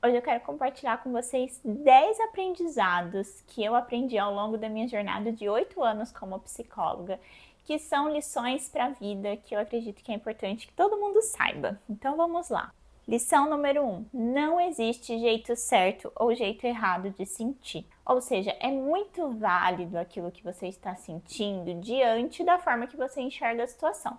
Hoje eu quero compartilhar com vocês 10 aprendizados que eu aprendi ao longo da minha jornada de 8 anos como psicóloga, que são lições para a vida que eu acredito que é importante que todo mundo saiba. Então vamos lá. Lição número 1. Não existe jeito certo ou jeito errado de sentir. Ou seja, é muito válido aquilo que você está sentindo diante da forma que você enxerga a situação.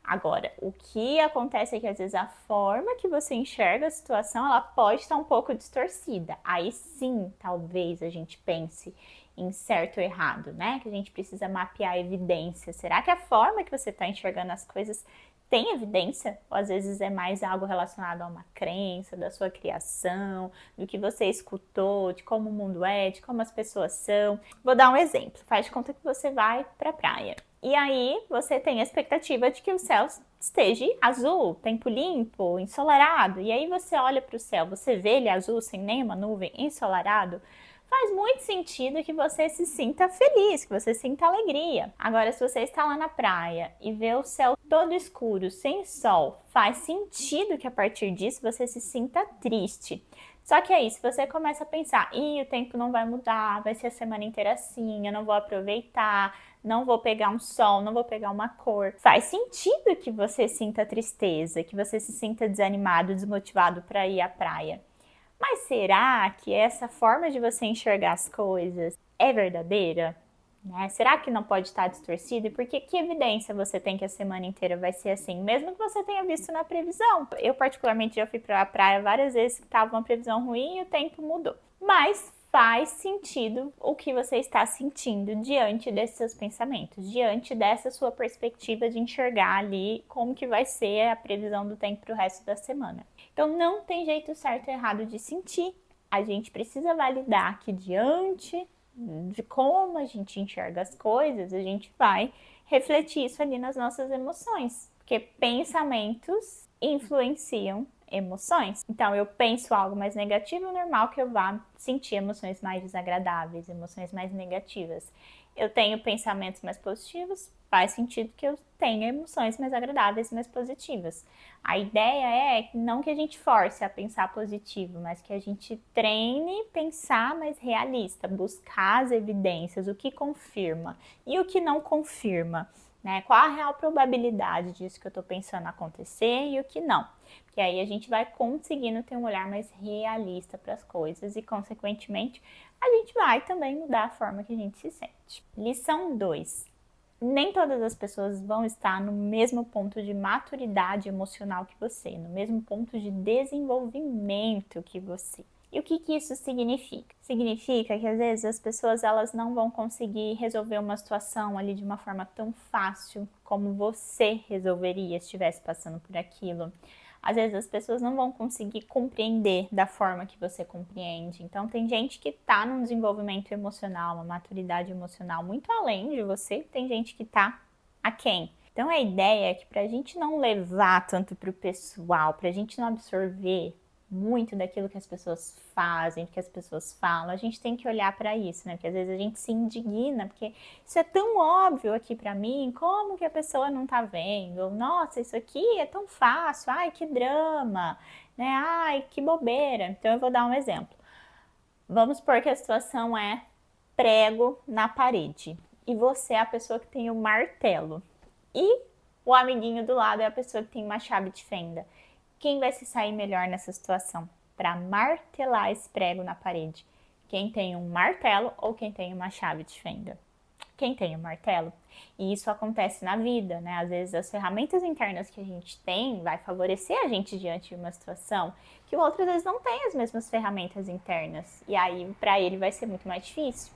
Agora, o que acontece é que às vezes a forma que você enxerga a situação, ela pode estar um pouco distorcida. Aí sim, talvez a gente pense em certo ou errado, né? Que a gente precisa mapear a evidência. Será que a forma que você está enxergando as coisas tem evidência? Ou às vezes é mais algo relacionado a uma crença, da sua criação, do que você escutou, de como o mundo é, de como as pessoas são. Vou dar um exemplo. Faz de conta que você vai para a praia. E aí você tem a expectativa de que o céu esteja azul, tempo limpo, ensolarado. E aí você olha para o céu, você vê ele azul, sem nenhuma nuvem, ensolarado. Faz muito sentido que você se sinta feliz, que você sinta alegria. Agora, se você está lá na praia e vê o céu todo escuro, sem sol, faz sentido que a partir disso você se sinta triste. Só que aí, se você começa a pensar, o tempo não vai mudar, vai ser a semana inteira assim, eu não vou aproveitar, não vou pegar um sol, não vou pegar uma cor. Faz sentido que você sinta tristeza, que você se sinta desanimado, desmotivado para ir à praia. Mas será que essa forma de você enxergar as coisas é verdadeira? Né? Será que não pode estar distorcido? Porque que evidência você tem que a semana inteira vai ser assim, mesmo que você tenha visto na previsão? Eu particularmente já fui para a praia várias vezes que estava uma previsão ruim e o tempo mudou. Mas faz sentido o que você está sentindo diante desses seus pensamentos, diante dessa sua perspectiva de enxergar ali como que vai ser a previsão do tempo para o resto da semana. Então não tem jeito certo ou errado de sentir. A gente precisa validar que diante de como a gente enxerga as coisas, a gente vai refletir isso ali nas nossas emoções, porque pensamentos influenciam emoções. Então, eu penso algo mais negativo, é normal que eu vá sentir emoções mais desagradáveis, emoções mais negativas. Eu tenho pensamentos mais positivos, faz sentido que eu tenha emoções mais agradáveis, mais positivas. A ideia é não que a gente force a pensar positivo, mas que a gente treine pensar mais realista, buscar as evidências, o que confirma e o que não confirma. Né? Qual a real probabilidade disso que eu estou pensando acontecer e o que não. Porque aí a gente vai conseguindo ter um olhar mais realista para as coisas e, consequentemente, a gente vai também mudar a forma que a gente se sente. Lição 2. Nem todas as pessoas vão estar no mesmo ponto de maturidade emocional que você, no mesmo ponto de desenvolvimento que você. E o que isso significa? Significa que às vezes as pessoas elas não vão conseguir resolver uma situação ali de uma forma tão fácil como você resolveria se estivesse passando por aquilo. Às vezes as pessoas não vão conseguir compreender da forma que você compreende. Então tem gente que está num desenvolvimento emocional, uma maturidade emocional muito além de você, tem gente que está aquém. Então a ideia é que para a gente não levar tanto para o pessoal, para a gente não absorver muito daquilo que as pessoas fazem, que as pessoas falam, a gente tem que olhar para isso, né? Porque às vezes a gente se indigna, porque isso é tão óbvio aqui para mim, como que a pessoa não tá vendo? Ou, nossa, isso aqui é tão fácil, ai, que drama, né? Ai, que bobeira. Então eu vou dar um exemplo. Vamos supor que a situação é prego na parede e você é a pessoa que tem o martelo e o amiguinho do lado é a pessoa que tem uma chave de fenda. Quem vai se sair melhor nessa situação para martelar esse prego na parede? Quem tem um martelo ou quem tem uma chave de fenda? Quem tem o martelo? E isso acontece na vida, né? Às vezes as ferramentas internas que a gente tem vai favorecer a gente diante de uma situação que o outro às vezes não tem as mesmas ferramentas internas. E aí para ele vai ser muito mais difícil.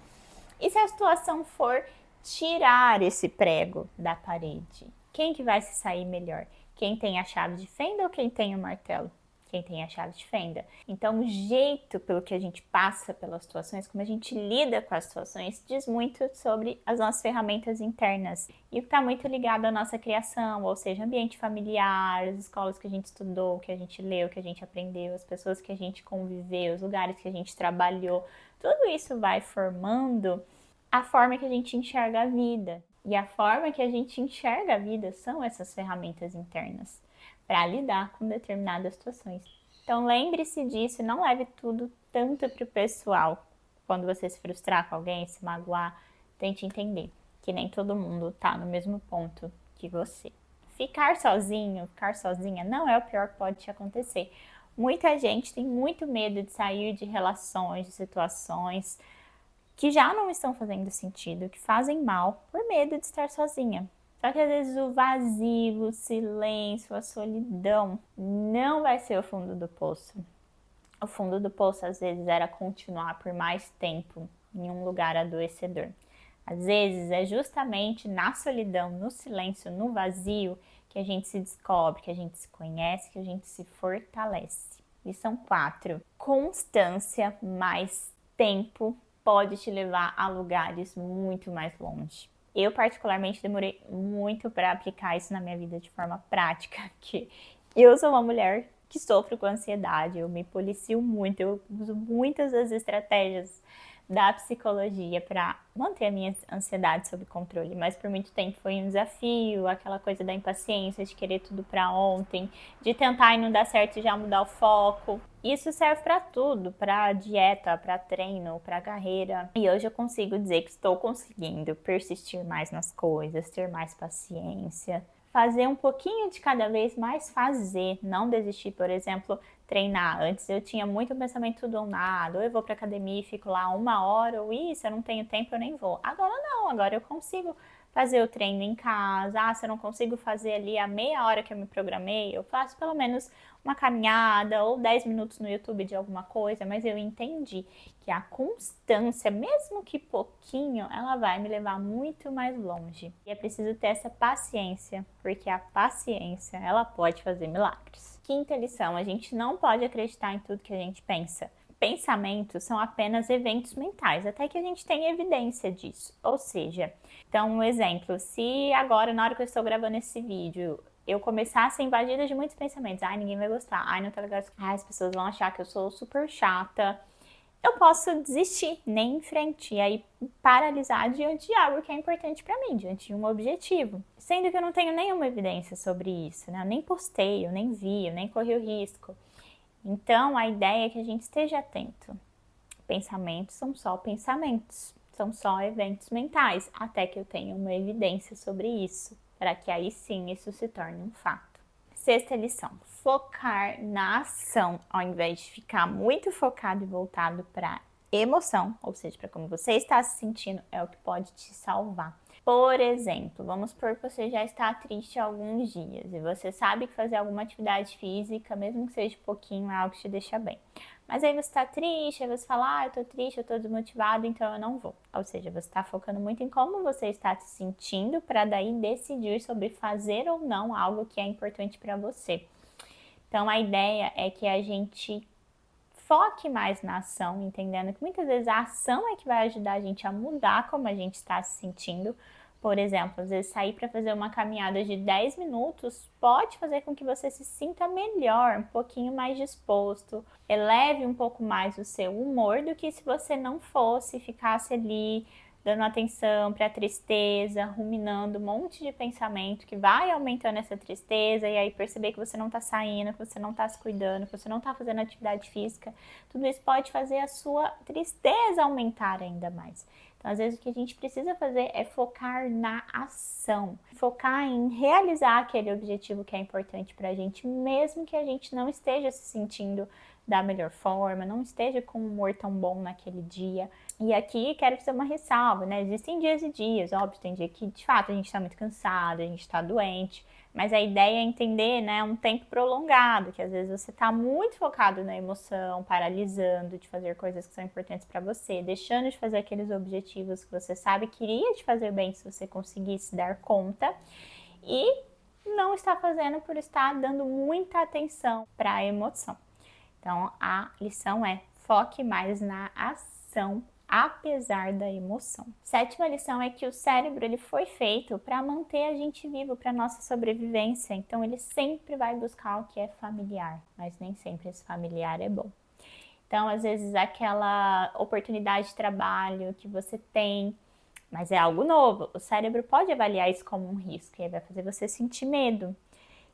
E se a situação for tirar esse prego da parede? Quem que vai se sair melhor? Quem tem a chave de fenda ou quem tem o martelo? Quem tem a chave de fenda. Então, o jeito pelo que a gente passa pelas situações, como a gente lida com as situações, diz muito sobre as nossas ferramentas internas. E o que está muito ligado à nossa criação, ou seja, ambiente familiar, as escolas que a gente estudou, que a gente leu, que a gente aprendeu, as pessoas que a gente conviveu, os lugares que a gente trabalhou. Tudo isso vai formando a forma que a gente enxerga a vida. E a forma que a gente enxerga a vida são essas ferramentas internas para lidar com determinadas situações. Então, Então lembre-se disso, não leve tudo tanto pro pessoal. Quando você se frustrar com alguém, se magoar, tente entender que nem todo mundo tá no mesmo ponto que você. Ficar sozinho, ficar sozinha não é o pior que pode te acontecer. Muita gente tem muito medo de sair de relações, de situações que já não estão fazendo sentido, que fazem mal, por medo de estar sozinha. Só que às vezes o vazio, o silêncio, a solidão não vai ser o fundo do poço. O fundo do poço às vezes era continuar por mais tempo em um lugar adoecedor. Às vezes é justamente na solidão, no silêncio, no vazio que a gente se descobre, que a gente se conhece, que a gente se fortalece. Lição 4. Constância mais tempo pode te levar a lugares muito mais longe. Eu, particularmente, demorei muito para aplicar isso na minha vida de forma prática, que eu sou uma mulher que sofro com ansiedade, eu me policio muito, eu uso muitas das estratégias da psicologia para manter a minha ansiedade sob controle, mas por muito tempo foi um desafio, aquela coisa da impaciência, de querer tudo para ontem, de tentar e não dar certo e já mudar o foco. Isso serve para tudo, para dieta, para treino, para carreira. E hoje eu consigo dizer que estou conseguindo persistir mais nas coisas, ter mais paciência, fazer um pouquinho de cada vez, mais fazer, não desistir, por exemplo, treinar. Antes eu tinha muito pensamento tudo ou nada, ou eu vou pra academia e fico lá 1 hora, ou isso, eu não tenho tempo, eu nem vou. Agora não, agora eu consigo fazer o treino em casa. Se eu não consigo fazer ali a meia hora que eu me programei, eu faço pelo menos uma caminhada ou 10 minutos no YouTube de alguma coisa, mas eu entendi que a constância, mesmo que pouquinho, ela vai me levar muito mais longe. E é preciso ter essa paciência, porque a paciência, ela pode fazer milagres. Quinta lição, a gente não pode acreditar em tudo que a gente pensa. Pensamentos são apenas eventos mentais, até que a gente tenha evidência disso. Ou seja, então um exemplo, se agora, na hora que eu estou gravando esse vídeo, eu começar a ser invadida de muitos pensamentos, ai, ninguém vai gostar, ai, não tá legal, ai, as pessoas vão achar que eu sou super chata, eu posso desistir, nem em frente, e aí paralisar diante de algo que é importante para mim, diante de um objetivo. Sendo que eu não tenho nenhuma evidência sobre isso, né? Eu nem postei, eu nem vi, eu nem corri o risco. Então, a ideia é que a gente esteja atento. Pensamentos são só pensamentos, são só eventos mentais, até que eu tenha uma evidência sobre isso, para que aí sim isso se torne um fato. Sexta lição, focar na ação, ao invés de ficar muito focado e voltado para emoção, ou seja, para como você está se sentindo, é o que pode te salvar. Por exemplo, vamos supor que você já está triste há alguns dias e você sabe que fazer alguma atividade física, mesmo que seja pouquinho, é algo que te deixa bem. Mas aí você está triste, aí você fala, eu tô triste, eu tô desmotivado, então eu não vou. Ou seja, você está focando muito em como você está se sentindo para daí decidir sobre fazer ou não algo que é importante para você. Então a ideia é que a gente foque mais na ação, entendendo que muitas vezes a ação é que vai ajudar a gente a mudar como a gente está se sentindo. Por exemplo, às vezes sair para fazer uma caminhada de 10 minutos pode fazer com que você se sinta melhor, um pouquinho mais disposto, eleve um pouco mais o seu humor do que se você não fosse, ficasse ali dando atenção para a tristeza, ruminando um monte de pensamento que vai aumentando essa tristeza e aí perceber que você não está saindo, que você não está se cuidando, que você não está fazendo atividade física. Tudo isso pode fazer a sua tristeza aumentar ainda mais. Então, às vezes, o que a gente precisa fazer é focar na ação, focar em realizar aquele objetivo que é importante para a gente, mesmo que a gente não esteja se sentindo da melhor forma, não esteja com um humor tão bom naquele dia. E aqui quero fazer uma ressalva, né? Existem dias e dias, óbvio, tem dia que de fato a gente está muito cansado, a gente está doente, mas a ideia é entender, né, um tempo prolongado, que às vezes você está muito focado na emoção, paralisando de fazer coisas que são importantes para você, deixando de fazer aqueles objetivos que você sabe que iria te fazer bem se você conseguisse dar conta, e não está fazendo por estar dando muita atenção para a emoção. Então, a lição é foque mais na ação, apesar da emoção. Sétima lição é que o cérebro ele foi feito para manter a gente vivo, para nossa sobrevivência. Então, ele sempre vai buscar o que é familiar, mas nem sempre esse familiar é bom. Então, às vezes, aquela oportunidade de trabalho que você tem, mas é algo novo, o cérebro pode avaliar isso como um risco e aí vai fazer você sentir medo.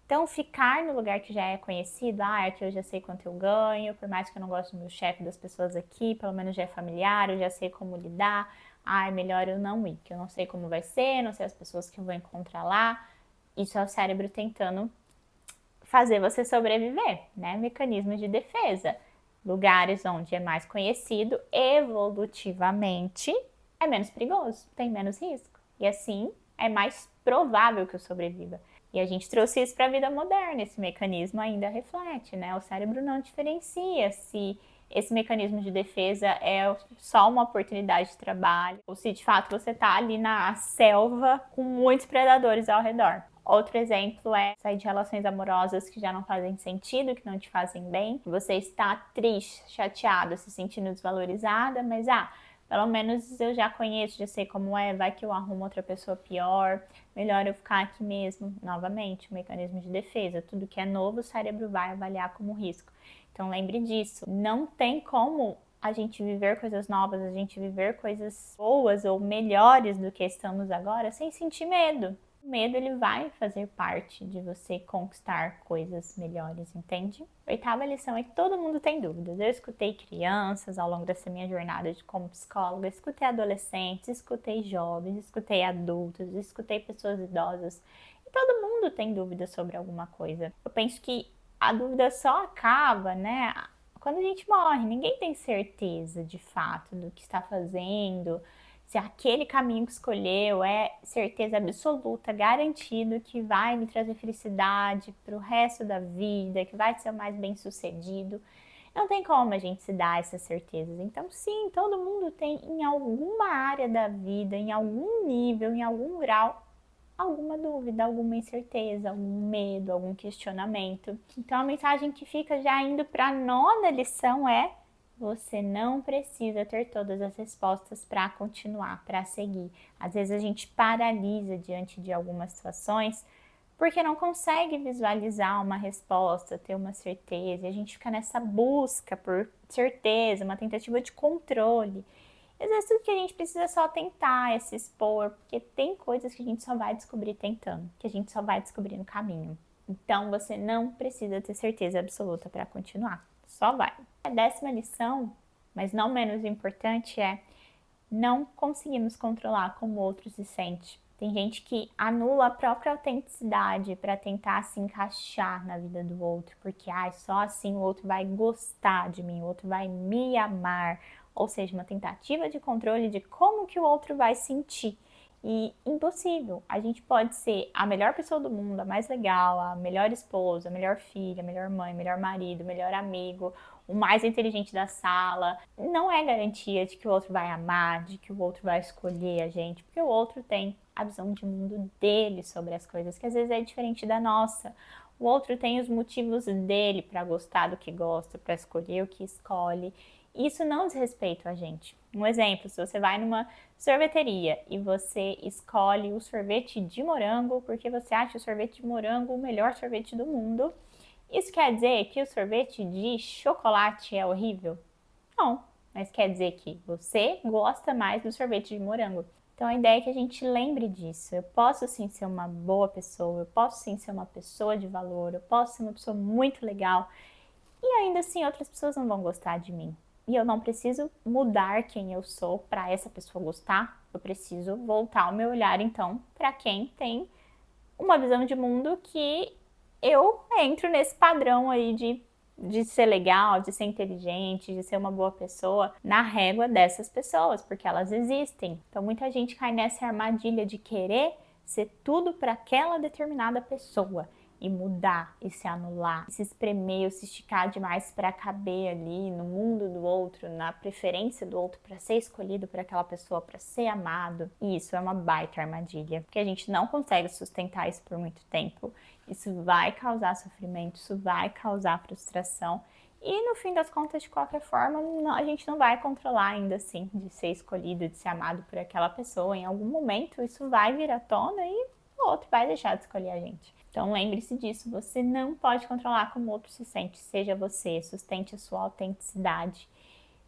Então, ficar no lugar que já é conhecido, aqui eu já sei quanto eu ganho, por mais que eu não goste do meu chefe, das pessoas aqui, pelo menos já é familiar, eu já sei como lidar, é melhor eu não ir, que eu não sei como vai ser, não sei as pessoas que eu vou encontrar lá. Isso é o cérebro tentando fazer você sobreviver, né? Mecanismos de defesa. Lugares onde é mais conhecido, evolutivamente, é menos perigoso, tem menos risco. E assim, é mais provável que eu sobreviva. E a gente trouxe isso para a vida moderna, esse mecanismo ainda reflete, né? O cérebro não diferencia se esse mecanismo de defesa é só uma oportunidade de trabalho ou se de fato você está ali na selva com muitos predadores ao redor. Outro exemplo é sair de relações amorosas que já não fazem sentido, que não te fazem bem. Você está triste, chateada, se sentindo desvalorizada, mas pelo menos eu já conheço, já sei como é, vai que eu arrumo outra pessoa pior, melhor eu ficar aqui mesmo. Novamente, o mecanismo de defesa, tudo que é novo o cérebro vai avaliar como risco. Então lembre disso, não tem como a gente viver coisas novas, a gente viver coisas boas ou melhores do que estamos agora sem sentir medo. O medo, ele vai fazer parte de você conquistar coisas melhores, entende? A oitava lição é que todo mundo tem dúvidas. Eu escutei crianças ao longo dessa minha jornada como psicóloga, escutei adolescentes, escutei jovens, escutei adultos, escutei pessoas idosas. E todo mundo tem dúvidas sobre alguma coisa. Eu penso que a dúvida só acaba, né, quando a gente morre. Ninguém tem certeza de fato do que está fazendo, se aquele caminho que escolheu é certeza absoluta, garantido que vai me trazer felicidade para o resto da vida, que vai ser o mais bem sucedido. Não tem como a gente se dar essas certezas. Então, sim, todo mundo tem em alguma área da vida, em algum nível, em algum grau, alguma dúvida, alguma incerteza, algum medo, algum questionamento. Então, a mensagem que fica já indo para a nona lição é: você não precisa ter todas as respostas para continuar, para seguir. Às vezes a gente paralisa diante de algumas situações porque não consegue visualizar uma resposta, ter uma certeza. E a gente fica nessa busca por certeza, uma tentativa de controle. E às vezes tudo que a gente precisa é só tentar, é se expor, porque tem coisas que a gente só vai descobrir tentando, que a gente só vai descobrir no caminho. Então você não precisa ter certeza absoluta para continuar, só vai. A 10ª lição, mas não menos importante, é: não conseguimos controlar como o outro se sente. Tem gente que anula a própria autenticidade para tentar se encaixar na vida do outro, porque só assim o outro vai gostar de mim, o outro vai me amar. Ou seja, uma tentativa de controle de como que o outro vai sentir. E impossível. A gente pode ser a melhor pessoa do mundo, a mais legal, a melhor esposa, a melhor filha, a melhor mãe, melhor marido, melhor amigo, o mais inteligente da sala. Não é garantia de que o outro vai amar, de que o outro vai escolher a gente, porque o outro tem a visão de mundo dele sobre as coisas, que às vezes é diferente da nossa. O outro tem os motivos dele para gostar do que gosta, para escolher o que escolhe. Isso não diz respeito a gente. Um exemplo: se você vai numa sorveteria e você escolhe o sorvete de morango porque você acha o sorvete de morango o melhor sorvete do mundo, isso quer dizer que o sorvete de chocolate é horrível? Não, mas quer dizer que você gosta mais do sorvete de morango. Então a ideia é que a gente lembre disso. Eu posso sim ser uma boa pessoa, eu posso sim ser uma pessoa de valor, eu posso ser uma pessoa muito legal e ainda assim outras pessoas não vão gostar de mim. E eu não preciso mudar quem eu sou para essa pessoa gostar. Eu preciso voltar o meu olhar então para quem tem uma visão de mundo que eu entro nesse padrão aí de ser legal, de ser inteligente, de ser uma boa pessoa, na régua dessas pessoas, porque elas existem. Então muita gente cai nessa armadilha de querer ser tudo para aquela determinada pessoa e mudar, e se anular, e se espremer, ou se esticar demais para caber ali no mundo do outro, na preferência do outro, para ser escolhido por aquela pessoa, para ser amado. E isso é uma baita armadilha, porque a gente não consegue sustentar isso por muito tempo. Isso vai causar sofrimento, isso vai causar frustração. E no fim das contas, de qualquer forma, a gente não vai controlar ainda assim de ser escolhido, de ser amado por aquela pessoa. Em algum momento isso vai vir à tona e o outro vai deixar de escolher a gente. Então lembre-se disso, você não pode controlar como o outro se sente, seja você, sustente a sua autenticidade.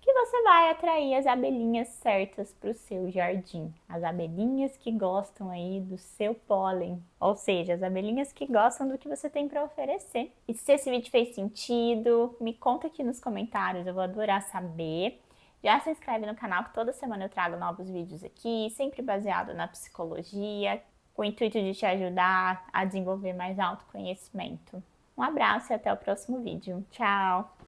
que você vai atrair as abelhinhas certas para o seu jardim. As abelhinhas que gostam aí do seu pólen, ou seja, as abelhinhas que gostam do que você tem para oferecer. E se esse vídeo fez sentido, me conta aqui nos comentários, eu vou adorar saber. Já se inscreve no canal que toda semana eu trago novos vídeos aqui, sempre baseado na psicologia, com o intuito de te ajudar a desenvolver mais autoconhecimento. Um abraço e até o próximo vídeo. Tchau!